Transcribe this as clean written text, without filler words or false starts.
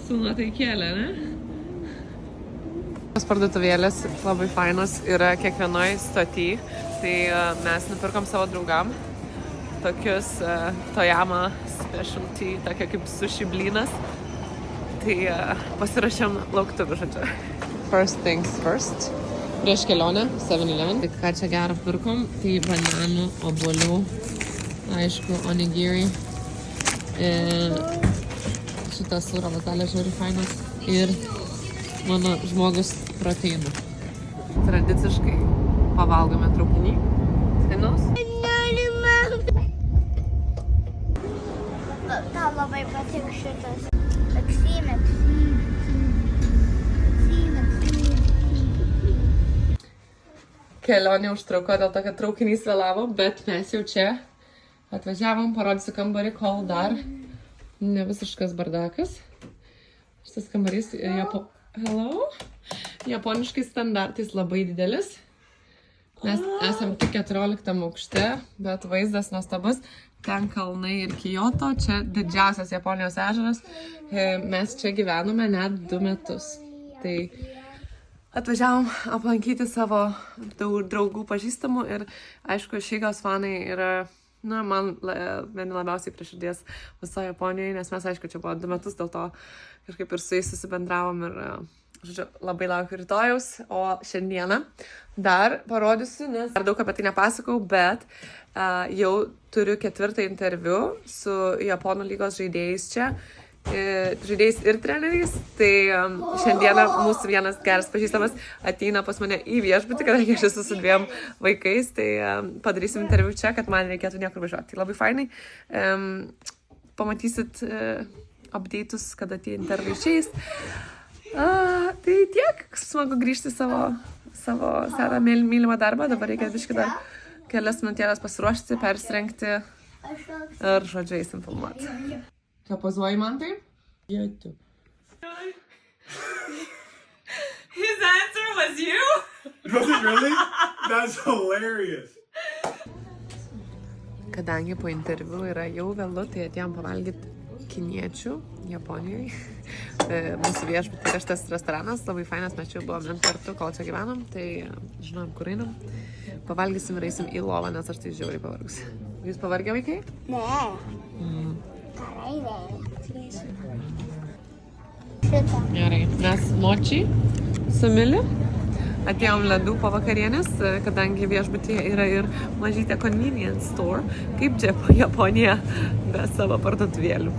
Su nuotaikėlė, ne? Tos parduotuvėlės labai fainos yra kiekvienoj stoty. Tai mes nupirkom savo draugam tokius Tojama specialty, tokia kaip sushi blynas. Tai pasirašėm lauktuvių, žodžiu. First things first. Prieš kelionę 7-Eleven. Tai ką čia gerą pirkom, tai bananų, obuolių, aišku, onigiri. Šitas sūro lazdelė žiūri fainas. Ir mano žmogus proteinų. Tradiciškai pavalgome traukinį. Skanaus? Tau labai patiko šitas. Kelionė užtruko dėl to, kad traukinys vėlavo, bet mes jau čia atvažiavom, parodysiu kambarį, kol dar ne visiškas bardakas. Šitas kambarys japoniškais standartais labai didelis. Mes esam tik 14 aukšte, bet vaizdas nuostabus. Ten kalnai ir Kyoto, čia didžiausias Japonijos ežeras. Mes čia gyvenome net 2 metus. Tai atvažiavom aplankyti savo draugų pažįstamų ir, aišku, Šygos fanai yra, man vieni labiausiai prie širdies viso Japonijoje, nes mes, aišku, čia buvo 2 metus, dėl to kažkaip ir su jais susibendravom ir, žodžiu, labai laukiu rytojaus, o šiandieną dar parodysiu, nes dar daug apie tai nepasakau, bet jau turiu 4. interviu su Japonų lygos žaidėjais čia. Žaidėjais ir treneriais, tai šiandieną mūsų vienas geras pažįstamas ateina pas mane į viešbutį, kadangi aš esu su 2 vaikais, tai padarysim interviu čia, kad man reikėtų niekur važiuoti. Tai labai fainai. Pamatysit update'us, kada tie interviu išeis. Tai tiek, smagu grįžti savo seną mylimą darbą. Dabar reikia biškį dar kelias minutėlės pasiruošti, persirengti ir, žodžiu, eisim filmuoti. Čia pozuoji man tai? YouTube. His answer was you? Was it really? That's hilarious. Kadangi po interviu yra jau vėlu, tai atėjom pavalgyti kiniečių Japonijoje. Mūsų viešbutį yra šitas restoranas, labai fainas, mes čia buvome kartu, kol čia gyvenom, tai žinom, kur einam. Pavalgysim ir eisim į lovą, nes aš tai žiauriai pavargus. Jūs pavargę, vaikai? Ne. Gerai, mes močiai su Miliu atėjom ledų po vakarienės, kadangi viešbutyje yra ir mažytė convenience store, kaip čia Japonija be savo parduotuvėlių.